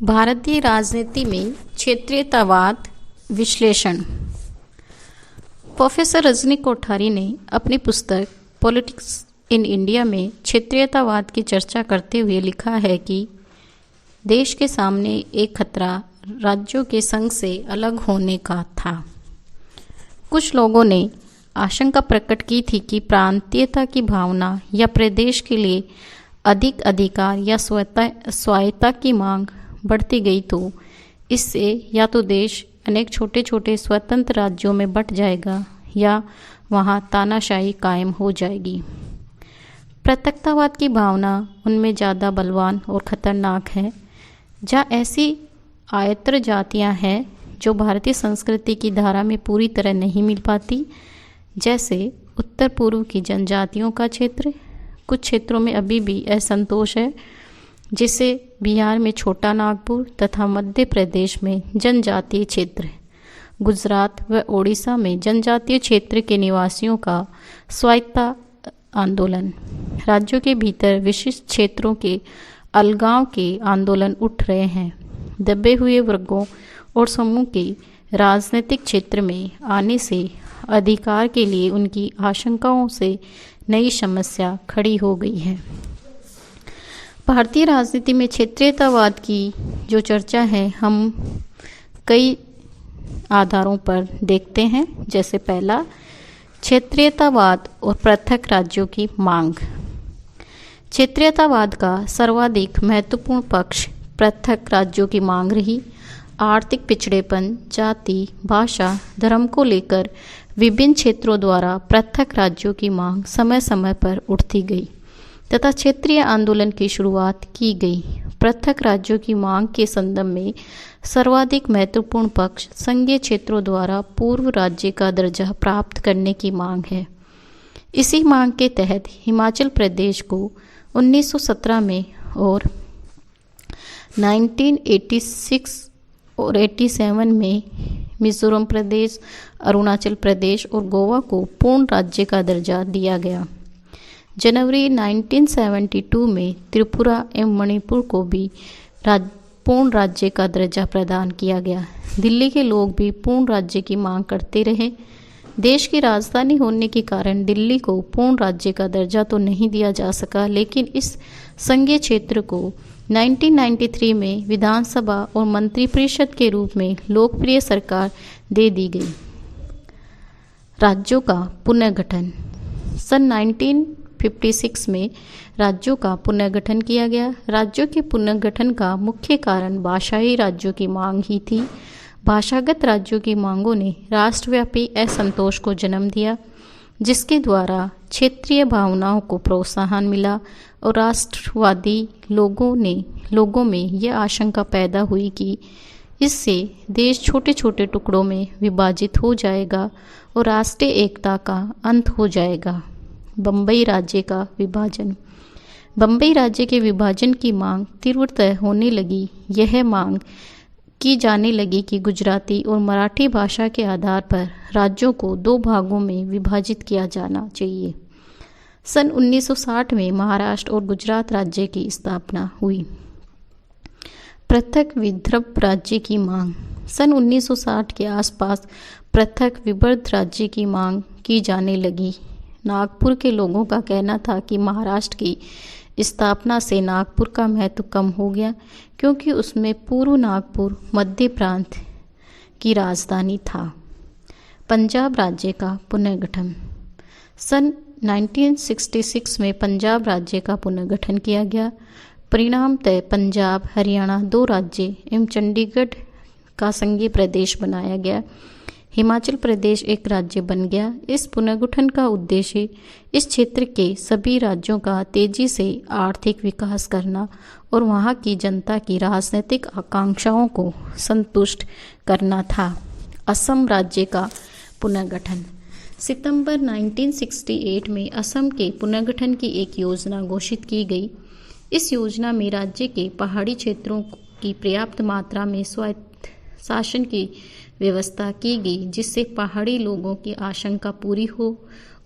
भारतीय राजनीति में क्षेत्रीयतावाद विश्लेषण। प्रोफेसर रजनी कोठारी ने अपनी पुस्तक पॉलिटिक्स इन इंडिया में क्षेत्रीयतावाद की चर्चा करते हुए लिखा है कि देश के सामने एक खतरा राज्यों के संघ से अलग होने का था। कुछ लोगों ने आशंका प्रकट की थी कि प्रांतीयता की भावना या प्रदेश के लिए अधिक अधिकार या स्वायत्तता की मांग बढ़ती गई तो इससे या तो देश अनेक छोटे छोटे स्वतंत्र राज्यों में बंट जाएगा या वहाँ तानाशाही कायम हो जाएगी। पृथकतावाद की भावना उनमें ज़्यादा बलवान और ख़तरनाक है। जहाँ ऐसी आयतर जातियाँ हैं जो भारतीय संस्कृति की धारा में पूरी तरह नहीं मिल पाती, जैसे उत्तर पूर्व की जनजातियों का क्षेत्र। कुछ क्षेत्रों में अभी भी असंतोष है, जिसे बिहार में छोटा नागपुर तथा मध्य प्रदेश में जनजातीय क्षेत्र, गुजरात व ओडिशा में जनजातीय क्षेत्र के निवासियों का स्वायत्तता आंदोलन, राज्यों के भीतर विशिष्ट क्षेत्रों के अलगाव के आंदोलन उठ रहे हैं। दबे हुए वर्गों और समूह के राजनीतिक क्षेत्र में आने से अधिकार के लिए उनकी आशंकाओं से नई समस्या खड़ी हो गई है। भारतीय राजनीति में क्षेत्रीयतावाद की जो चर्चा है, हम कई आधारों पर देखते हैं। जैसे पहला, क्षेत्रीयतावाद और पृथक राज्यों की मांग। क्षेत्रीयतावाद का सर्वाधिक महत्वपूर्ण पक्ष पृथक राज्यों की मांग रही। आर्थिक पिछड़ेपन, जाति, भाषा, धर्म को लेकर विभिन्न क्षेत्रों द्वारा पृथक राज्यों की मांग समय समय पर उठती गई तथा क्षेत्रीय आंदोलन की शुरुआत की गई। पृथक राज्यों की मांग के संदर्भ में सर्वाधिक महत्वपूर्ण पक्ष संघीय क्षेत्रों द्वारा पूर्व राज्य का दर्जा प्राप्त करने की मांग है। इसी मांग के तहत हिमाचल प्रदेश को 1917 में और 1986 और 87 में मिजोरम प्रदेश, अरुणाचल प्रदेश और गोवा को पूर्ण राज्य का दर्जा दिया गया। जनवरी 1972 में त्रिपुरा एवं मणिपुर को भी पूर्ण राज्य का दर्जा प्रदान किया गया। दिल्ली के लोग भी पूर्ण राज्य की मांग करते रहे। देश की राजधानी होने के कारण दिल्ली को पूर्ण राज्य का दर्जा तो नहीं दिया जा सका, लेकिन इस संघीय क्षेत्र को 1993 में विधानसभा और मंत्रिपरिषद के रूप में लोकप्रिय सरकार दे दी गई। राज्यों का पुनर्गठन। सन 1956 में राज्यों का पुनर्गठन किया गया। राज्यों के पुनर्गठन का मुख्य कारण भाषाई राज्यों की मांग ही थी। भाषागत राज्यों की मांगों ने राष्ट्रव्यापी असंतोष को जन्म दिया, जिसके द्वारा क्षेत्रीय भावनाओं को प्रोत्साहन मिला और राष्ट्रवादी लोगों में यह आशंका पैदा हुई कि इससे देश छोटे छोटे टुकड़ों में विभाजित हो जाएगा और राष्ट्रीय एकता का अंत हो जाएगा। बम्बई राज्य का विभाजन। बम्बई राज्य के विभाजन की मांग तीव्रतर होने लगी। यह मांग की जाने लगी कि गुजराती और मराठी भाषा के आधार पर राज्यों को दो भागों में विभाजित किया जाना चाहिए। सन 1960 में महाराष्ट्र और गुजरात राज्य की स्थापना हुई। पृथक विदर्भ राज्य की मांग। सन 1960 के आसपास पृथक विदर्भ राज्य की मांग की जाने लगी। नागपुर के लोगों का कहना था कि महाराष्ट्र की स्थापना से नागपुर का महत्व कम हो गया, क्योंकि उसमें पूर्व नागपुर मध्य प्रांत की राजधानी था। पंजाब राज्य का पुनर्गठन। सन 1966 में पंजाब राज्य का पुनर्गठन किया गया। परिणामतः पंजाब, हरियाणा दो राज्य एवं चंडीगढ़ का संघीय प्रदेश बनाया गया। हिमाचल प्रदेश एक राज्य बन गया। इस पुनर्गठन का उद्देश्य इस क्षेत्र के सभी राज्यों का तेजी से आर्थिक विकास करना और वहां की जनता की राजनीतिक आकांक्षाओं को संतुष्ट करना था। असम राज्य का पुनर्गठन। सितंबर 1968 में असम के पुनर्गठन की एक योजना घोषित की गई। इस योजना में राज्य के पहाड़ी क्षेत्रों की पर्याप्त मात्रा में स्वायत्त शासन की व्यवस्था की गई, जिससे पहाड़ी लोगों की आशंका पूरी हो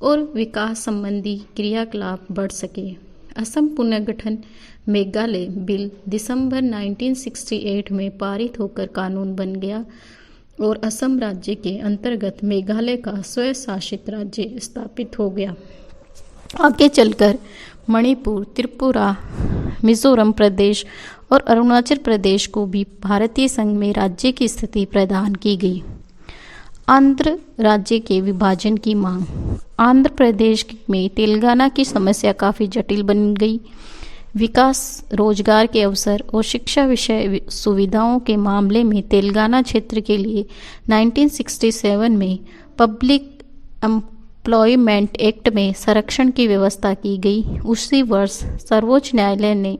और विकास संबंधी क्रियाकलाप बढ़ सके। असम पुनर्गठन मेघालय बिल दिसंबर 1968 में पारित होकर कानून बन गया और असम राज्य के अंतर्गत मेघालय का स्वशासित राज्य स्थापित हो गया। आगे चलकर मणिपुर, त्रिपुरा, मिजोरम प्रदेश और अरुणाचल प्रदेश को भी भारतीय संघ में राज्य की स्थिति प्रदान की गई। आंध्र राज्य के विभाजन की मांग। आंध्र प्रदेश में तेलंगाना की समस्या काफ़ी जटिल बन गई। विकास, रोजगार के अवसर और शिक्षा विषय सुविधाओं के मामले में तेलंगाना क्षेत्र के लिए 1967 में पब्लिक एम्प्लॉयमेंट एक्ट में संरक्षण की व्यवस्था की गई। उसी वर्ष सर्वोच्च न्यायालय ने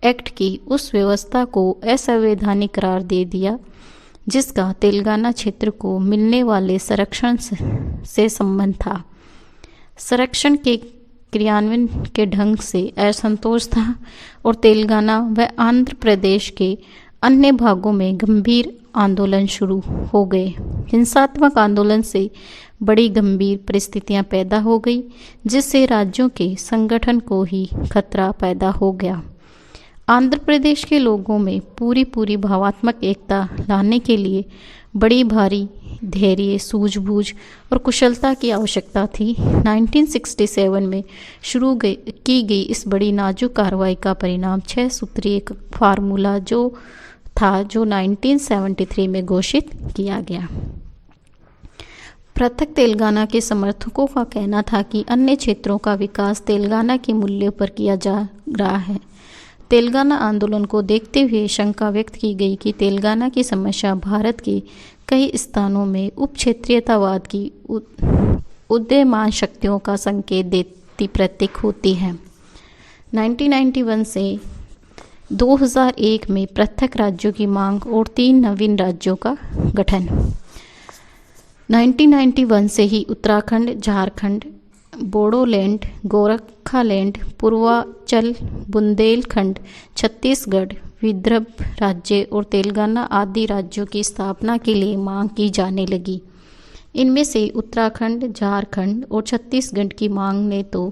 एक्ट की उस व्यवस्था को असंवैधानिक करार दे दिया जिसका तेलंगाना क्षेत्र को मिलने वाले संरक्षण से संबंध था। संरक्षण के क्रियान्वयन के ढंग से असंतोष था और तेलंगाना व आंध्र प्रदेश के अन्य भागों में गंभीर आंदोलन शुरू हो गए। हिंसात्मक आंदोलन से बड़ी गंभीर परिस्थितियां पैदा हो गई जिससे राज्यों के संगठन को ही खतरा पैदा हो गया। आंध्र प्रदेश के लोगों में पूरी भावात्मक एकता लाने के लिए बड़ी भारी धैर्य, सूझबूझ और कुशलता की आवश्यकता थी। 1967 में शुरू की गई इस बड़ी नाजुक कार्रवाई का परिणाम 6 सूत्रीय एक फार्मूला जो 1973 में घोषित किया गया। पृथक तेलंगाना के समर्थकों का कहना था कि अन्य क्षेत्रों का विकास तेलंगाना के मूल्यों पर किया जा रहा है। तेलंगाना आंदोलन को देखते हुए शंका व्यक्त की गई कि तेलंगाना की समस्या भारत के कई स्थानों में उपक्षेत्रीयतावाद की उदीयमान शक्तियों का संकेत देती प्रतीक होती है। 1991 से 2001 में पृथक राज्यों की मांग और 3 नवीन राज्यों का गठन। 1991 से ही उत्तराखंड, झारखंड, बोडोलैंड, गोरखालैंड, पूर्वांचल, बुंदेलखंड, छत्तीसगढ़, विदर्भ राज्य और तेलंगाना आदि राज्यों की स्थापना के लिए मांग की जाने लगी। इनमें से उत्तराखंड, झारखंड और छत्तीसगढ़ की मांग ने तो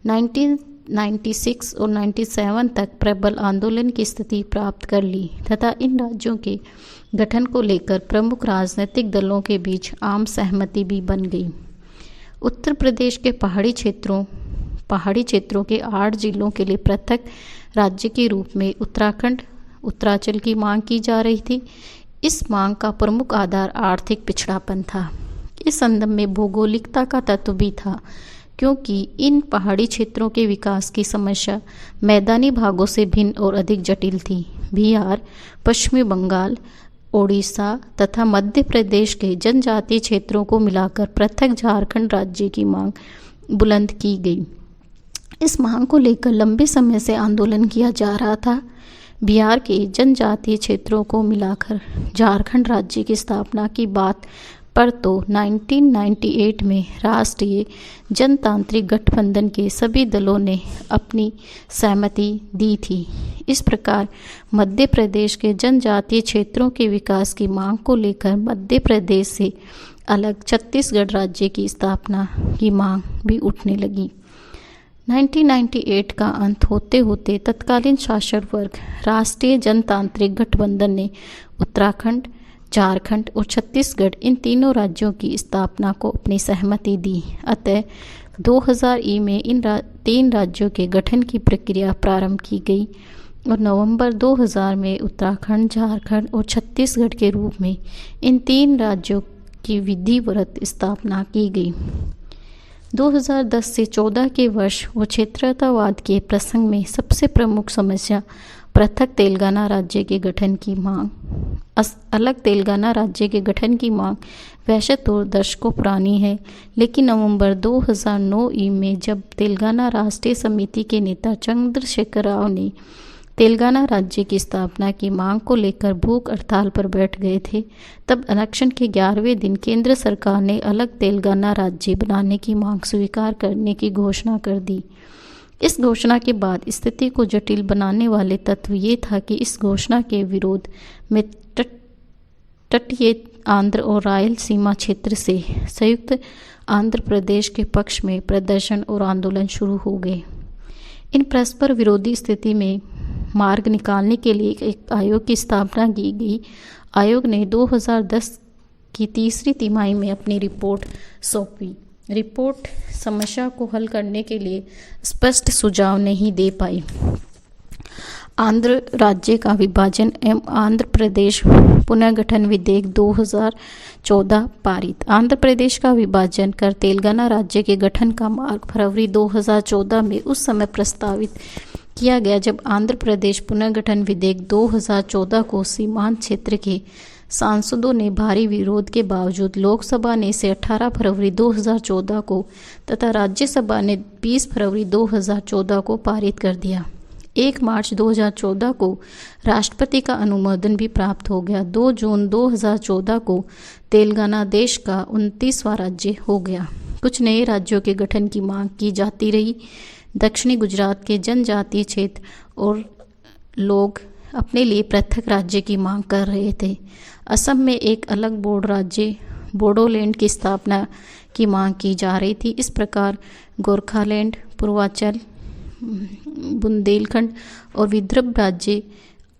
1996 और 97 तक प्रबल आंदोलन की स्थिति प्राप्त कर ली तथा इन राज्यों के गठन को लेकर प्रमुख राजनीतिक दलों के बीच आम सहमति भी बन गई। उत्तर प्रदेश के पहाड़ी क्षेत्रों के 8 जिलों के लिए पृथक राज्य के रूप में उत्तराखंड, उत्तरांचल की मांग की जा रही थी। इस मांग का प्रमुख आधार आर्थिक पिछड़ापन था। इस संदर्भ में भौगोलिकता का तत्व भी था क्योंकि इन पहाड़ी क्षेत्रों के विकास की समस्या मैदानी भागों से भिन्न और अधिक जटिल थी। बिहार, पश्चिमी बंगाल, ओडिशा तथा मध्य प्रदेश के जनजातीय क्षेत्रों को मिलाकर पृथक झारखंड राज्य की मांग बुलंद की गई। इस मांग को लेकर लंबे समय से आंदोलन किया जा रहा था। बिहार के जनजातीय क्षेत्रों को मिलाकर झारखंड राज्य की स्थापना की बात पर तो 1998 में राष्ट्रीय जनतांत्रिक गठबंधन के सभी दलों ने अपनी सहमति दी थी। इस प्रकार मध्य प्रदेश के जनजातीय क्षेत्रों के विकास की मांग को लेकर मध्य प्रदेश से अलग छत्तीसगढ़ राज्य की स्थापना की मांग भी उठने लगी। 1998 का अंत होते होते तत्कालीन शासक वर्ग राष्ट्रीय जनतांत्रिक गठबंधन ने उत्तराखंड, झारखंड और छत्तीसगढ़ इन तीनों राज्यों की स्थापना को अपनी सहमति दी। अतः 2000 में इन 3 राज्यों के गठन की प्रक्रिया प्रारंभ की गई और नवंबर 2000 में उत्तराखंड, झारखंड और छत्तीसगढ़ के रूप में इन 3 राज्यों की विधिवत स्थापना की गई। 2010 से 14 के वर्ष वो क्षेत्रतावाद के प्रसंग में सबसे प्रमुख समस्या पृथक तेलंगाना राज्य के गठन की मांग, अलग तेलंगाना राज्य के गठन की मांग वैसे तो दशकों पुरानी है, लेकिन नवंबर 2009 में जब तेलंगाना राष्ट्रीय समिति के नेता चंद्रशेखर राव ने तेलंगाना राज्य की स्थापना की मांग को लेकर भूख हड़ताल पर बैठ गए थे, तब आरक्षण के 11वें दिन केंद्र सरकार ने अलग तेलंगाना राज्य बनाने की मांग स्वीकार करने की घोषणा कर दी। इस घोषणा के बाद स्थिति को जटिल बनाने वाले तत्व ये था कि इस घोषणा के विरोध में तटीय आंध्र और रायलसीमा क्षेत्र से संयुक्त आंध्र प्रदेश के पक्ष में प्रदर्शन और आंदोलन शुरू हो गए। इन परस्पर विरोधी स्थिति में मार्ग निकालने के लिए एक आयोग की स्थापना की गई। आयोग ने 2010 की तीसरी तिमाही में अपनी रिपोर्ट सौंपी। रिपोर्ट समस्या को हल करने के लिए स्पष्ट सुझाव नहीं दे पाई। आंध्र राज्य का विभाजन एवं आंध्र प्रदेश पुनर्गठन विधेयक 2014 पारित। आंध्र प्रदेश का विभाजन कर तेलंगाना राज्य के गठन का मार्ग फरवरी 2014 में उस समय प्रस्तावित किया गया जब आंध्र प्रदेश पुनर्गठन विधेयक 2014 को सीमांत क्षेत्र के सांसदों ने भारी विरोध के बावजूद लोकसभा ने इसे 18 फरवरी 2014 को तथा राज्यसभा ने 20 फरवरी 2014 को पारित कर दिया। 1 मार्च 2014 को राष्ट्रपति का अनुमोदन भी प्राप्त हो गया। 2 जून 2014 को तेलंगाना देश का 29वां राज्य हो गया। कुछ नए राज्यों के गठन की मांग की जाती रही। दक्षिणी गुजरात के जनजातीय क्षेत्र और लोग अपने लिए पृथक राज्य की मांग कर रहे थे। असम में एक अलग बोर्ड राज्य बोडोलैंड की स्थापना की मांग की जा रही थी। इस प्रकार गोरखालैंड, पूर्वांचल, बुंदेलखंड और विदर्भ राज्य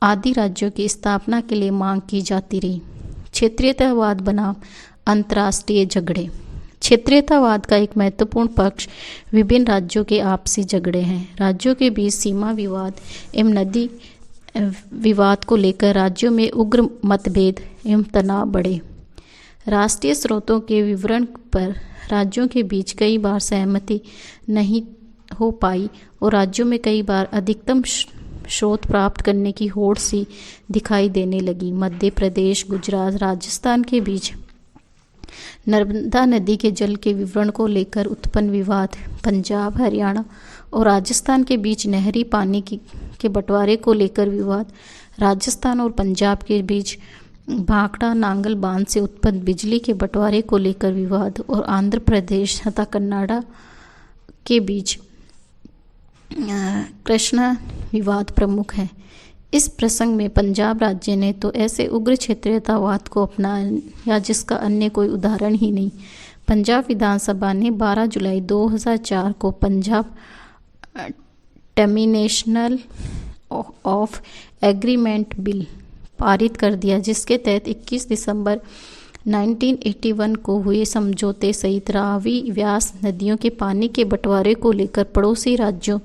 आदि राज्यों की स्थापना के लिए मांग की जाती रही। क्षेत्रीयतावाद बनाम अंतर्राष्ट्रीय झगड़े। क्षेत्रीयतावाद का एक महत्वपूर्ण पक्ष विभिन्न राज्यों के आपसी झगड़े हैं। राज्यों के बीच सीमा विवाद एवं नदी विवाद को लेकर राज्यों में उग्र मतभेद एवं तनाव बढ़े। राष्ट्रीय स्रोतों के विवरण पर राज्यों के बीच कई बार सहमति नहीं हो पाई और राज्यों में कई बार अधिकतम स्रोत प्राप्त करने की होड़ सी दिखाई देने लगी। मध्य प्रदेश, गुजरात, राजस्थान के बीच नर्मदा नदी के जल के विवरण को लेकर उत्पन्न विवाद, पंजाब, हरियाणा और राजस्थान के बीच नहरी पानी के बंटवारे को लेकर विवाद, राजस्थान और पंजाब के बीच भाखड़ा नांगल बांध से उत्पन्न बिजली के बंटवारे को लेकर विवाद और आंध्र प्रदेश तथा कनाडा के बीच कृष्णा विवाद प्रमुख है। इस प्रसंग में पंजाब राज्य ने तो ऐसे उग्र क्षेत्रीयतावाद को अपनाया जिसका अन्य कोई उदाहरण ही नहीं। पंजाब विधानसभा ने 12 जुलाई 2004 को पंजाब टर्मिनेशनल ऑफ एग्रीमेंट बिल पारित कर दिया, जिसके तहत 21 दिसंबर 1981 को हुए समझौते सहित रावी व्यास नदियों के पानी के बंटवारे को लेकर पड़ोसी राज्यों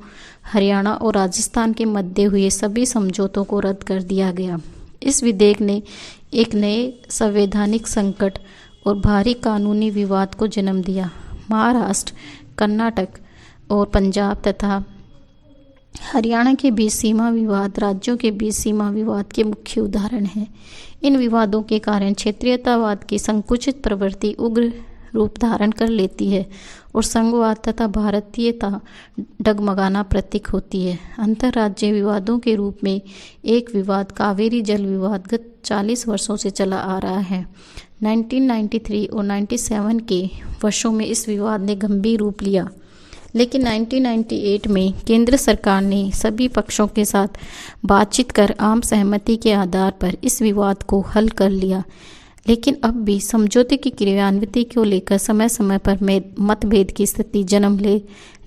हरियाणा और राजस्थान के मध्य हुए सभी समझौतों को रद्द कर दिया गया। इस विधेयक ने एक नए संवैधानिक संकट और भारी कानूनी विवाद को जन्म दिया। महाराष्ट्र, कर्नाटक और पंजाब तथा हरियाणा के बीच सीमा विवाद राज्यों के बीच सीमा विवाद के मुख्य उदाहरण हैं। इन विवादों के कारण क्षेत्रीयतावाद की संकुचित प्रवृत्ति उग्र रूप धारण कर लेती है और संघवाद तथा भारतीयता डगमगाना प्रतीक होती है। अंतर्राज्यीय विवादों के रूप में एक विवाद कावेरी जल विवाद गत 40 वर्षों से चला आ रहा है। 1993 और 97 के वर्षों में इस विवाद ने गंभीर रूप लिया, लेकिन 1998 में केंद्र सरकार ने सभी पक्षों के साथ बातचीत कर आम सहमति के आधार पर इस विवाद को हल कर लिया। लेकिन अब भी समझौते की क्रियान्विति को लेकर समय समय पर मतभेद की स्थिति जन्म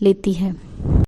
लेती है।